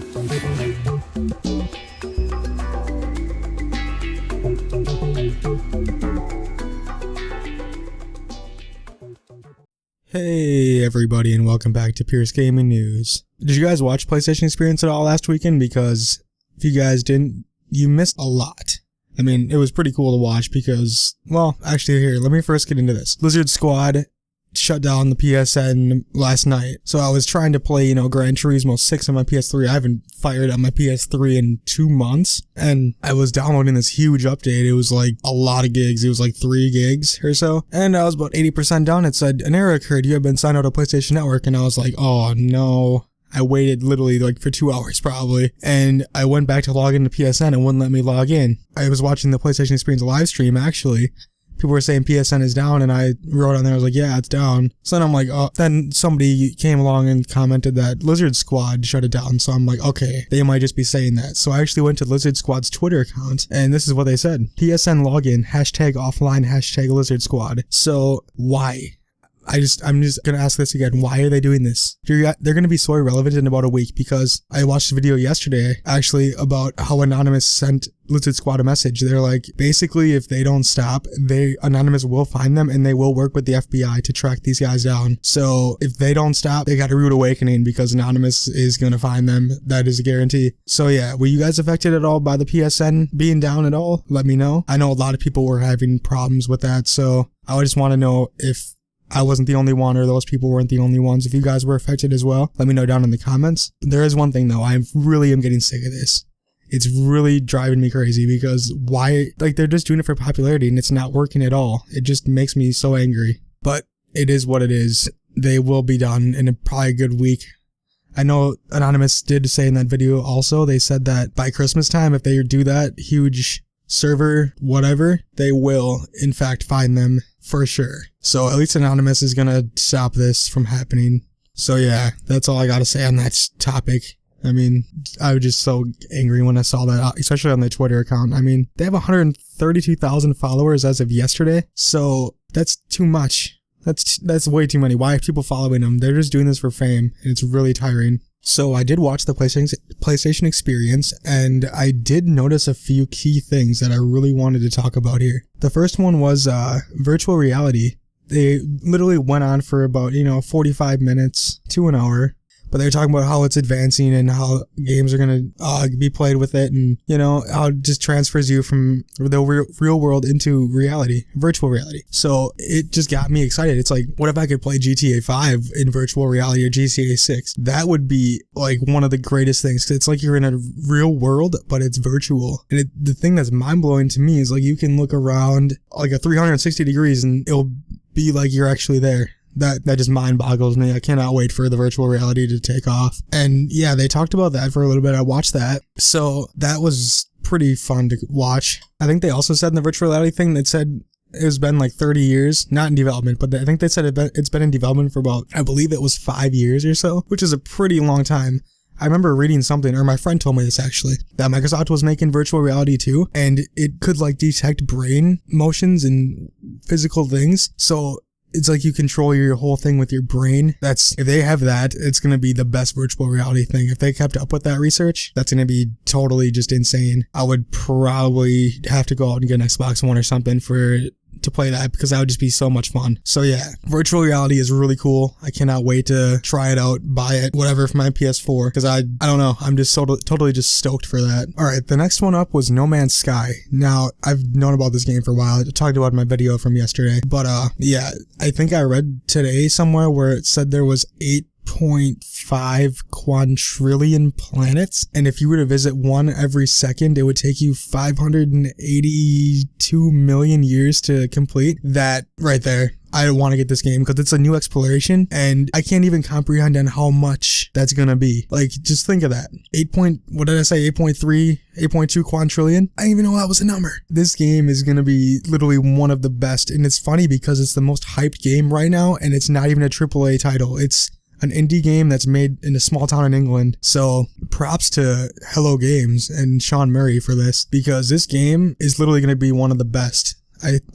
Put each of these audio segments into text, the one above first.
Hey everybody, and welcome back to Pierce Gaming News. Did you guys watch PlayStation Experience at all last weekend? Because if you guys didn't, you missed a lot. I mean, it was pretty cool to watch because, well, actually here, let me first get into this. Lizard Squad shut down the PSN last night. So I was trying to play, Gran Turismo 6 on my PS3. I haven't fired up my PS3 in 2 months. And I was downloading this huge update. It was like a lot of gigs. It was like 3 gigs or so. And I was about 80% done. It said, an error occurred. You have been signed out of PlayStation Network. And I was like, oh no. I waited literally like for 2 hours probably. And I went back to log into PSN and wouldn't let me log in. I was watching the PlayStation Experience live stream actually. People were saying PSN is down, and I wrote on there, I was like, yeah, it's down. So then I'm like, oh, then somebody came along and commented that Lizard Squad shut it down. So I'm like, okay, they might just be saying that. So I actually went to Lizard Squad's Twitter account, and this is what they said. PSN login, #offline, #Lizard Squad. So why? I'm just gonna ask this again. Why are they doing this? They're gonna be so irrelevant in about a week because I watched a video yesterday actually about how Anonymous sent Lizard Squad a message. They're like, basically, if they don't stop, Anonymous will find them and they will work with the FBI to track these guys down. So if they don't stop, they got a rude awakening because Anonymous is gonna find them. That is a guarantee. So yeah, were you guys affected at all by the PSN being down at all? Let me know. I know a lot of people were having problems with that, so I just want to know if I wasn't the only one or those people weren't the only ones. If you guys were affected as well, let me know down in the comments. There is one thing though, I really am getting sick of this. It's really driving me crazy because why, like they're just doing it for popularity and it's not working at all. It just makes me so angry, but it is what it is. They will be done in probably a good week. I know Anonymous did say in that video also, they said that by Christmas time, if they do that huge server, whatever, they will in fact find them for sure. So at least Anonymous is gonna stop this from happening. So yeah, that's all I gotta say on that topic. I mean, I was just so angry when I saw that, especially on their Twitter account. I mean, they have 132,000 followers as of yesterday, so that's too much. That's way too many. Why are people following them? They're just doing this for fame, and it's really tiring. So I did watch the PlayStation Experience, and I did notice a few key things that I really wanted to talk about here. The first one was virtual reality. They literally went on for about, 45 minutes to an hour. But they were talking about how it's advancing and how games are going to be played with it and, how it just transfers you from the real world into reality, virtual reality. So it just got me excited. It's like, what if I could play GTA 5 in virtual reality or GTA 6? That would be like one of the greatest things. 'Cause it's like you're in a real world, but it's virtual. And the thing that's mind blowing to me is like you can look around like a 360 degrees and it'll be like you're actually there. That just mind boggles me. I cannot wait for the virtual reality to take off. And yeah, they talked about that for a little bit. I watched that. So that was pretty fun to watch. I think they also said in the virtual reality thing, that said it's been like 30 years, not in development, but I think they said it's been in development for about, I believe it was 5 years or so, which is a pretty long time. I remember reading something, or my friend told me this actually, that Microsoft was making virtual reality too, and it could like detect brain motions and physical things. So it's like you control your whole thing with your brain. If they have that, it's going to be the best virtual reality thing. If they kept up with that research, that's going to be totally just insane. I would probably have to go out and get an Xbox One or something to play that because that would just be so much fun. So yeah, virtual reality is really cool. I cannot wait to try it out, buy it, whatever for my PS4 because I don't know. I'm just totally just stoked for that. All right, the next one up was No Man's Sky. Now, I've known about this game for a while. I talked about it in my video from yesterday, but yeah, I think I read today somewhere where it said there was 8.5 quadrillion planets, and if you were to visit one every second, it would take you 582 million years to complete. That right there, I want to get this game because it's a new exploration and I can't even comprehend on how much that's gonna be. Like, just think of that. 8.2 quadrillion. I didn't even know that was a number. This game is gonna be literally one of the best, and it's funny because it's the most hyped game right now, and it's not even a AAA title. It's an indie game that's made in a small town in England. So props to Hello Games and Sean Murray for this, because this game is literally going to be one of the best.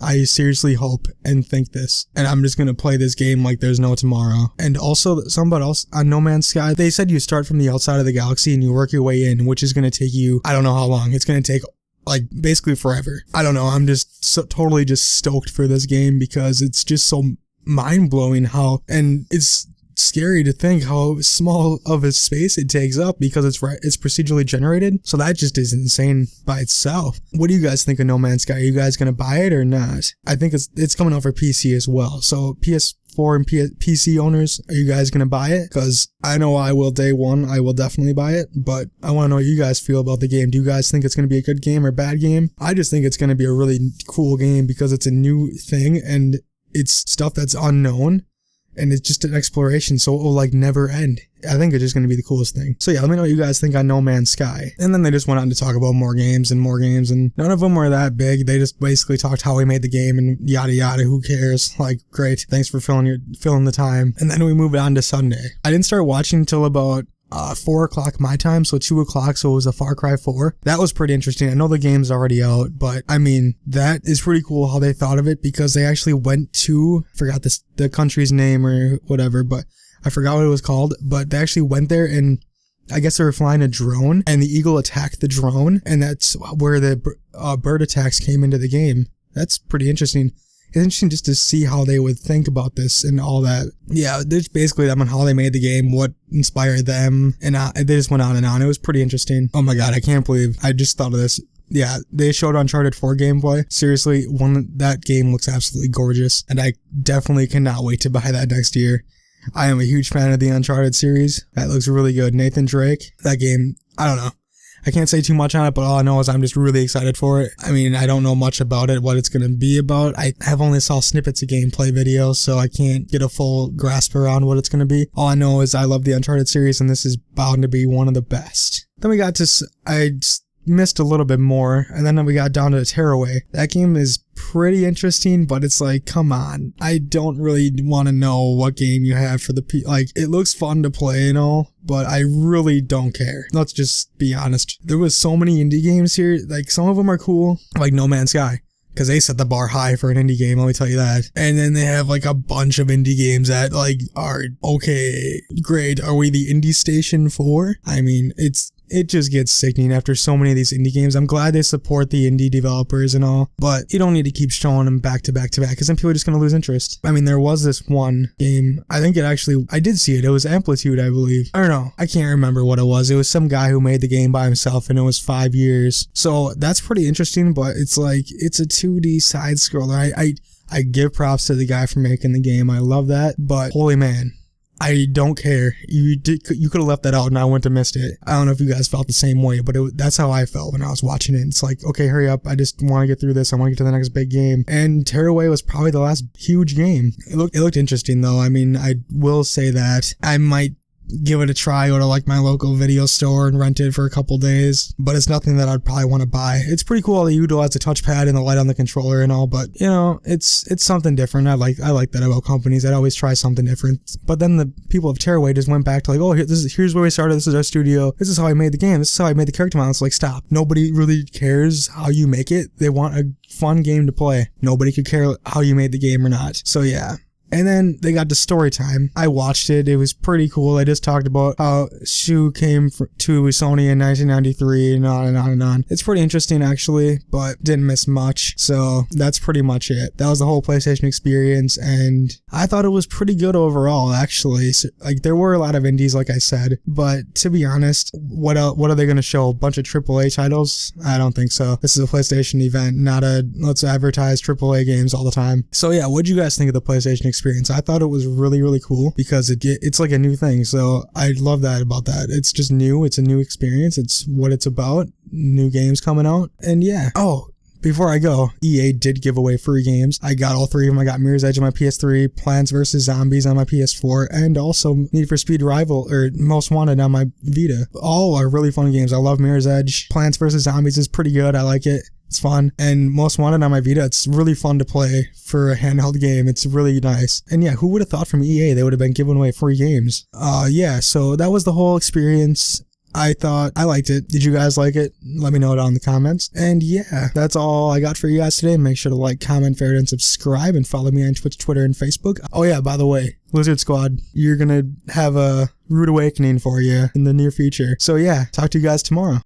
I seriously hope and think this, and I'm just gonna play this game like there's no tomorrow. And also, somebody else on No Man's Sky, they said you start from the outside of the galaxy and you work your way in, which is gonna take you, I don't know how long. It's gonna take like basically forever. I don't know. I'm just totally just stoked for this game because it's just so mind-blowing how, and it's scary to think how small of a space it takes up because it's procedurally generated. So that just is insane by itself. What do you guys think of No Man's Sky? Are you guys gonna buy it or not? I think it's coming out for PC as well. So PS4 and PC owners, are you guys gonna buy it? Because I know I will day one. I will definitely buy it, but I want to know what you guys feel about the game. Do you guys think it's gonna be a good game or bad game? I just think it's gonna be a really cool game because it's a new thing and it's stuff that's unknown. And it's just an exploration, so it will like never end. I think it's just going to be the coolest thing. So yeah, let me know what you guys think on No Man's Sky. And then they just went on to talk about more games, and none of them were that big. They just basically talked how we made the game and yada yada. Who cares? Like, great, thanks for filling the time. And then we moved on to Sunday. I didn't start watching until about 4 o'clock my time, so 2 o'clock, so it was a Far Cry 4. That was pretty interesting. I know the game's already out, but I mean, that is pretty cool how they thought of it because they actually went to, forgot the country's name or whatever, but I forgot what it was called, but they actually went there and I guess they were flying a drone and the eagle attacked the drone, and that's where the bird attacks came into the game. That's pretty interesting. It's interesting just to see how they would think about this and all that. Yeah, there's basically them on how they made the game, what inspired them, and they just went on and on. It was pretty interesting. Oh my god, I can't believe I just thought of this. Yeah, they showed Uncharted 4 gameplay. Seriously, that game looks absolutely gorgeous, and I definitely cannot wait to buy that next year. I am a huge fan of the Uncharted series. That looks really good. Nathan Drake, that game, I don't know. I can't say too much on it, but all I know is I'm just really excited for it. I mean, I don't know much about it, what it's going to be about. I have only saw snippets of gameplay videos, so I can't get a full grasp around what it's going to be. All I know is I love the Uncharted series, and this is bound to be one of the best. Then we got to, I missed a little bit more, and then we got down to Tearaway. That game is pretty interesting, but it's like, come on. I don't really want to know what game you have for the like, it looks fun to play and all, but I really don't care. Let's just be honest. There was so many indie games here, like some of them are cool, like No Man's Sky, because they set the bar high for an indie game, let me tell you that. And then they have like a bunch of indie games that like are okay, great. Are we the indie station for? I mean, it just gets sickening after so many of these indie games. I'm glad they support the indie developers and all, but you don't need to keep showing them back to back to back because then people are just going to lose interest. I mean, there was this one game, I think I did see it. It was Amplitude, I believe. I don't know. I can't remember what it was. It was some guy who made the game by himself and it was 5 years. So that's pretty interesting, but it's like, it's a 2D side scroller. I give props to the guy for making the game. I love that, but holy man. I don't care. You could have left that out and I wouldn't have missed it. I don't know if you guys felt the same way, but that's how I felt when I was watching it. It's like, okay, hurry up. I just want to get through this. I want to get to the next big game. And Tearaway was probably the last huge game. It looked interesting though. I mean, I will say that I might give it a try, go to like my local video store and rent it for a couple days, but it's nothing that I'd probably want to buy. It's pretty cool that you utilize the touchpad and the light on the controller and all, but you know, it's something different. I like that about companies. I'd always try something different. But then the people of Tearaway just went back to like, oh, here's where we started. This is our studio. This is how I made the game. This is how I made the character model. It's like, stop. Nobody really cares how you make it. They want a fun game to play. Nobody could care how you made the game or not. So yeah. And then they got to story time. I watched it. It was pretty cool. I just talked about how Shu came to Sony in 1993 and on and on and on. It's pretty interesting actually, but didn't miss much. So that's pretty much it. That was the whole PlayStation experience, and I thought it was pretty good overall actually. So, like, there were a lot of indies like I said, but to be honest, what are they going to show? A bunch of AAA titles? I don't think so. This is a PlayStation event, not a let's advertise AAA games all the time. So yeah, what'd you guys think of the PlayStation experience? I thought it was really, really cool because it's like a new thing. So I love that about that. It's just new. It's a new experience. It's what it's about. New games coming out. And yeah. Oh, before I go, EA did give away free games. I got all three of them. I got Mirror's Edge on my PS3, Plants vs. Zombies on my PS4, and also Need for Speed Rival, or Most Wanted on my Vita. All are really fun games. I love Mirror's Edge. Plants vs. Zombies is pretty good. I like it. It's fun. And Most Wanted on my Vita, it's really fun to play for a handheld game. It's really nice. And yeah, who would have thought from EA they would have been giving away free games? Yeah, so that was the whole experience. I thought I liked it. Did you guys like it? Let me know down in the comments. And yeah, that's all I got for you guys today. Make sure to like, comment, favorite, and subscribe, and follow me on Twitch, Twitter, and Facebook. Oh yeah, by the way, Lizard Squad, you're gonna have a rude awakening for you in the near future. So yeah, talk to you guys tomorrow.